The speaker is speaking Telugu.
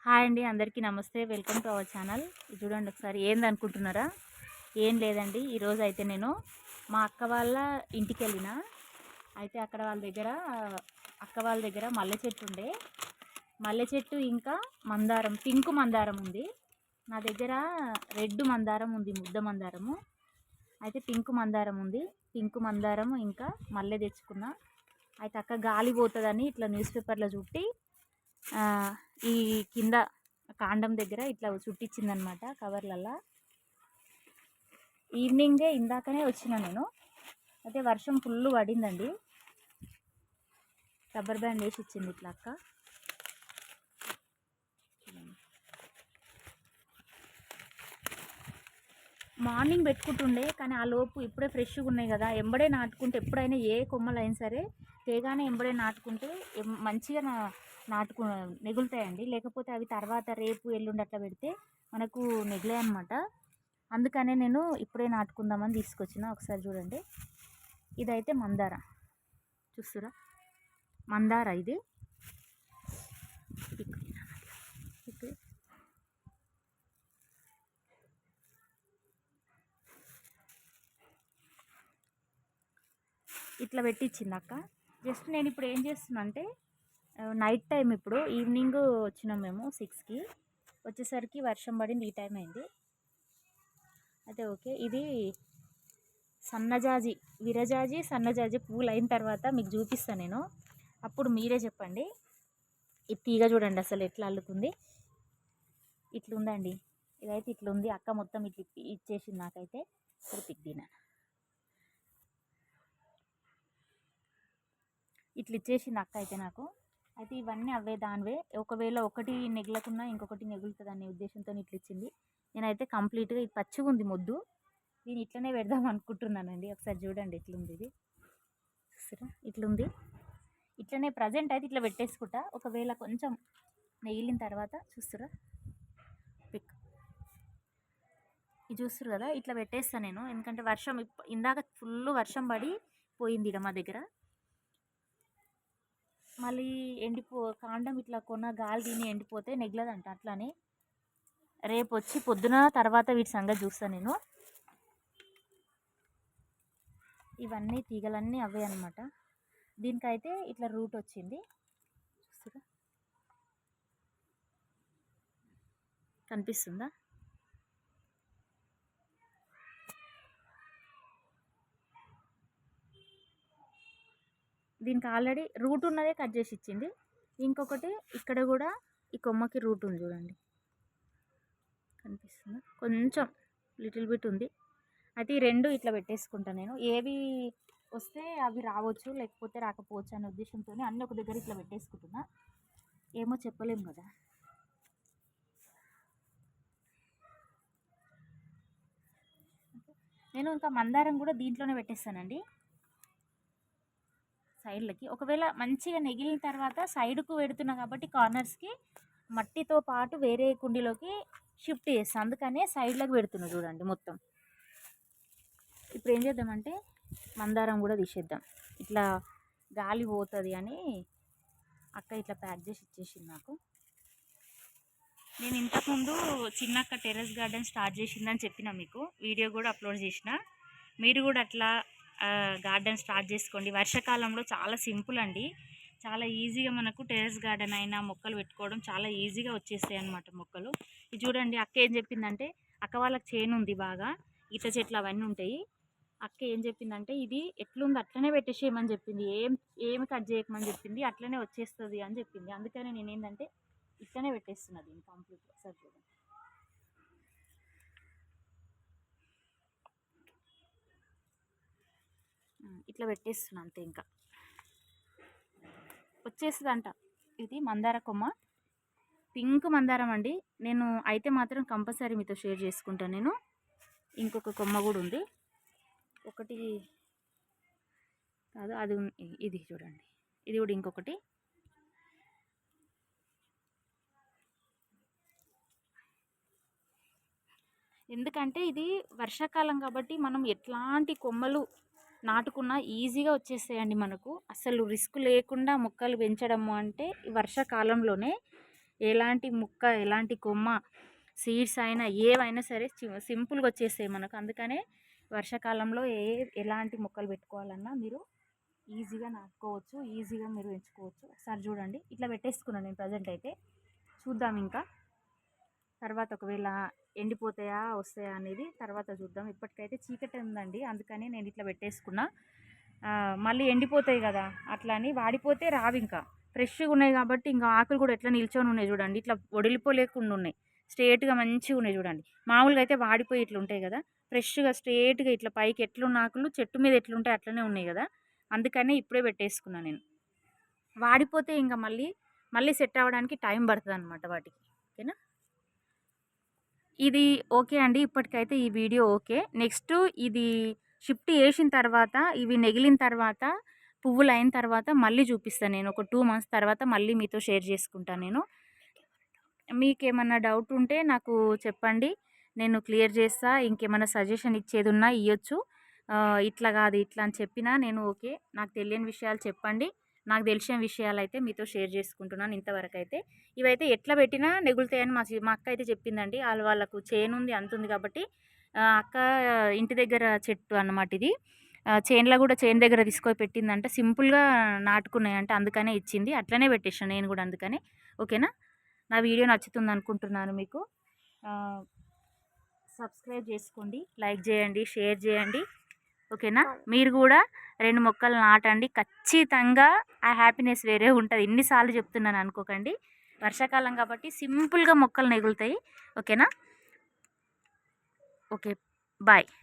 హాయ్ అండి, అందరికీ నమస్తే. Welcome to our channel. చూడండి ఒకసారి ఏందనుకుంటున్నారా? ఏం లేదండి. ఈరోజు అయితే నేను మా అక్క వాళ్ళ ఇంటికి వెళ్ళిన. అయితే అక్కడ అక్క వాళ్ళ దగ్గర మల్లె చెట్టు ఉండే. మల్లె చెట్టు ఇంకా మందారం, పింక్ మందారం ఉంది. నా దగ్గర రెడ్ మందారం ఉంది, ముద్ద మందారము. అయితే పింక్ మందారం ఉంది. పింక్ మందారము ఇంకా మల్లె తెచ్చుకున్నా. అయితే అక్క గాలి పోతుందని ఇట్లా న్యూస్ పేపర్లో చుట్టి ఈ కింద కాండం దగ్గర ఇట్లా చుట్టించిందనమాట కవర్లల్లా. ఈవినింగే ఇందాకనే వచ్చిన నేను. అయితే వర్షం ఫుల్ పడిందండి. రబ్బర్ బ్యాండ్ వేసి ఇచ్చింది ఇట్లా అక్క. మార్నింగ్ పెట్టుకుంటుండే, కానీ ఆ లోపు ఇప్పుడే ఫ్రెష్గా ఉన్నాయి కదా, ఎంబడే నాటుకుంటే ఎప్పుడైనా ఏ కొమ్మలు అయినా సరే తేగానే ఎంబడే నాటుకుంటే మంచిగా నెగులుతాయండి. లేకపోతే అవి తర్వాత రేపు ఎల్లుండి అట్లా పెడితే మనకు నెగిలే అనమాట. అందుకనే నేను ఇప్పుడే నాటుకుందామని తీసుకొచ్చిన. ఒకసారి చూడండి, ఇదైతే మందార, చూస్తురా మందార. ఇది ఇట్లా పెట్టించింది అక్క. జస్ట్ నేను ఇప్పుడు ఏం చేస్తున్నా అంటే, నైట్ టైం, ఇప్పుడు ఈవినింగ్ వచ్చినాం మేము 6కి. వచ్చేసరికి వర్షం పడింది, ఈ టైం అయింది. అయితే ఓకే, ఇది విరజాజి సన్నజాజి పూలు అయిన తర్వాత మీకు చూపిస్తాను నేను. అప్పుడు మీరే చెప్పండి. ఈ తీగ చూడండి అసలు ఎట్లా అల్లుకుంది. ఇట్లుందండి, ఇదైతే ఇట్లుంది. అక్క మొత్తం ఇట్లా ఇచ్చేసింది నాకైతే. ఇప్పుడు తిట్టినా ఇట్లా ఇచ్చేసింది అక్క అయితే నాకు. అయితే ఇవన్నీ అవే దానివే. ఒకవేళ ఒకటి నెగలకున్నా ఇంకొకటి నెగులుతుంది అనే ఉద్దేశంతో ఇట్లా ఇచ్చింది. నేనైతే కంప్లీట్గా ఇది పచ్చిగా ఉంది మొద్దు, దీన్ని ఇట్లనే పెడదాం అనుకుంటున్నానండి. ఒకసారి చూడండి ఎట్లుంది ఇది. చూస్తారా ఇట్లుంది. ఇట్లనే ప్రజెంట్ అయితే ఇట్లా పెట్టేసుకుంటా. ఒకవేళ కొంచెం నెగిలిన తర్వాత చూస్తురా పిక్ ఇది చూస్తారు కదా, ఇట్లా పెట్టేస్తాను నేను. ఎందుకంటే వర్షం ఇందాక ఫుల్ వర్షం పడి పోయింది ఇక్కడ మా దగ్గర. మళ్ళీ కాండం ఇట్లా గాలి తిని ఎండిపోతే నెగలదంట. అట్లానే రేపు వచ్చి పొద్దున తర్వాత వీటి సంగతి చూస్తాను నేను. ఇవన్నీ తీగలన్నీ అవే అనమాట. దీనికైతే ఇట్లా రూట్ వచ్చింది, చూస్తారా కనిపిస్తుందా? దీనికి ఆల్రెడీ రూట్ ఉన్నదే కట్ చేసి ఇచ్చింది. ఇంకొకటి ఇక్కడ కూడా ఈ కొమ్మకి రూట్ ఉంది చూడండి, కనిపిస్తుందా? కొంచెం లిటిల్ బిట్ ఉంది. అయితే ఈ రెండు ఇట్లా పెట్టేసుకుంటాను నేను. ఏవి వస్తే అవి రావచ్చు, లేకపోతే రాకపోవచ్చు అనే ఉద్దేశంతో అన్నీ ఒక దగ్గర ఇట్లా పెట్టేసుకుంటున్నా. ఏమో చెప్పలేము కదా. నేను ఇంకా మందారం కూడా దీంట్లోనే పెట్టేస్తానండి, సైడ్లకి. ఒకవేళ మంచిగా నెగిలిన తర్వాత సైడ్కు పెడుతున్నా కాబట్టి కార్నర్స్కి మట్టితో పాటు వేరే కుండీలోకి షిఫ్ట్ చేస్తాను. అందుకనే సైడ్లోకి పెడుతున్నా చూడండి మొత్తం. ఇప్పుడు ఏం చేద్దామంటే మందారం కూడా తీసేద్దాం. ఇట్లా గాలి పోతుంది అని అక్క ఇట్లా ప్యాక్ చేసి ఇచ్చేసింది నాకు. నేను ఇంతకుముందు చిన్నక్క టెర్రస్ గార్డెన్ స్టార్ట్ చేసిందని చెప్పిన మీకు, వీడియో కూడా అప్లోడ్ చేసిన. మీరు కూడా అట్లా గార్డెన్ స్టార్ట్ చేసుకోండి. వర్షాకాలంలో చాలా సింపుల్ అండి, చాలా ఈజీగా మనకు టెర్రస్ గార్డెన్ అయినా మొక్కలు పెట్టుకోవడం చాలా ఈజీగా వచ్చేస్తాయి అన్నమాట మొక్కలు. ఇది చూడండి, అక్క ఏం చెప్పిందంటే, అక్క వాళ్ళకి చేను ఉంది బాగా, ఈత చెట్లు అవన్నీ ఉంటాయి. అక్క ఏం చెప్పిందంటే, ఇది ఎట్లుంది అట్లనే పెట్టేసేయమని చెప్పింది, ఏమి కట్ చేయకమని చెప్పింది, అట్లనే వచ్చేస్తుంది అని చెప్పింది. అందుకనే నేనేంటంటే ఇట్లనే పెట్టేస్తున్నా దీన్ని కంప్లీట్గా. సార్ చూడండి, ఇట్లా పెట్టేస్తున్నా అంతే, ఇంకా వచ్చేస్తుందంట. ఇది మందార కొమ్మ, పింక్ మందారం అండి. నేను అయితే మాత్రం కంపల్సరీ మీతో షేర్ చేసుకుంటాను నేను. ఇంకొక కొమ్మ కూడా ఉంది, ఒకటి కాదు అది, ఇది చూడండి, ఇది కూడా ఇంకొకటి. ఎందుకంటే ఇది వర్షాకాలం కాబట్టి మనం ఎట్లాంటి కొమ్మలు నాటుకున్నా ఈజీగా వచ్చేస్తాయండి మనకు. అసలు రిస్క్ లేకుండా మొక్కలు పెంచడము అంటే ఈ వర్షాకాలంలోనే. ఎలాంటి ముక్క ఎలాంటి కొమ్మ సీడ్స్ అయినా ఏవైనా సరే సింపుల్గా వచ్చేస్తాయి మనకు. అందుకనే వర్షాకాలంలో ఎలాంటి మొక్కలు పెట్టుకోవాలన్నా మీరు ఈజీగా నాటుకోవచ్చు, ఈజీగా మీరు ఎంచుకోవచ్చు. ఒకసారి చూడండి, ఇట్లా పెట్టేసుకున్నాను నేను ప్రజెంట్ అయితే. చూద్దాం ఇంకా తర్వాత ఒకవేళ ఎండిపోతాయా వస్తాయా అనేది తర్వాత చూద్దాం. ఇప్పటికైతే చీకటి ఉందండి, అందుకని నేను ఇట్లా పెట్టేసుకున్నా. మళ్ళీ ఎండిపోతాయి కదా, అట్లా అని వాడిపోతే రావు. ఇంకా ఫ్రెష్గా ఉన్నాయి కాబట్టి ఇంకా ఆకులు కూడా ఎట్లా నిల్చొని ఉన్నాయి చూడండి, ఇట్లా ఒడిలిపోలేకుండా ఉన్నాయి, స్ట్రేట్గా మంచిగా ఉన్నాయి చూడండి. మామూలుగా అయితే వాడిపోయి ఇట్లా ఉంటాయి కదా, ఫ్రెష్గా స్ట్రేట్గా ఇట్లా పైకి ఎట్లున్న ఆకులు చెట్టు మీద ఎట్లుంటాయి అట్లనే ఉన్నాయి కదా. అందుకనే ఇప్పుడే పెట్టేసుకున్నాను నేను. వాడిపోతే ఇంకా మళ్ళీ సెట్ అవ్వడానికి టైం పడుతుంది అనమాట వాటికి. ఓకేనా, ఇది ఓకే అండి. ఇప్పటికైతే ఈ వీడియో ఓకే. నెక్స్ట్ ఇది షిఫ్ట్ చేసిన తర్వాత, ఇవి నెగిలిన తర్వాత, పువ్వులు అయిన తర్వాత మళ్ళీ చూపిస్తాను నేను. ఒక 2 months తర్వాత మళ్ళీ మీతో షేర్ చేసుకుంటాను నేను. మీకేమన్నా డౌట్ ఉంటే నాకు చెప్పండి, నేను క్లియర్ చేస్తా. ఇంకేమైనా సజెషన్ ఇచ్చేది ఉన్నా ఇవ్వచ్చు. ఇట్లా కాదు ఇట్లా అని చెప్పినా నేను ఓకే. నాకు తెలియని విషయాలు చెప్పండి, నాకు తెలిసిన విషయాలు అయితే మీతో షేర్ చేసుకుంటున్నాను ఇంతవరకు అయితే. ఇవైతే ఎట్లా పెట్టినా నెగులుతాయని మా అక్క అయితే చెప్పిందండి. వాళ్ళకు చేను ఉంది, అంతుంది కాబట్టి. అక్క ఇంటి దగ్గర చెట్టు అన్నమాట ఇది. చేనులో కూడా చేను దగ్గర తీసుకొని పెట్టిందంట, సింపుల్గా నాటుకున్నాయంట, అందుకనే ఇచ్చింది. అట్లనే పెట్టేసాను నేను కూడా అందుకనే. ఓకేనా, నా వీడియో నచ్చుతుంది అనుకుంటున్నాను మీకు. సబ్స్క్రైబ్ చేసుకోండి, లైక్ చేయండి, షేర్ చేయండి. ఓకేనా, మీరు కూడా 2 మొక్కలు నాటండి, ఖచ్చితంగా ఆ హ్యాపీనెస్ వేరే ఉంటుంది. ఎన్నిసార్లు చెప్తున్నాను అనుకోకండి. వర్షాకాలం కాబట్టి సింపుల్గా మొక్కలు నెగులుతాయి. ఓకేనా, ఓకే, బాయ్.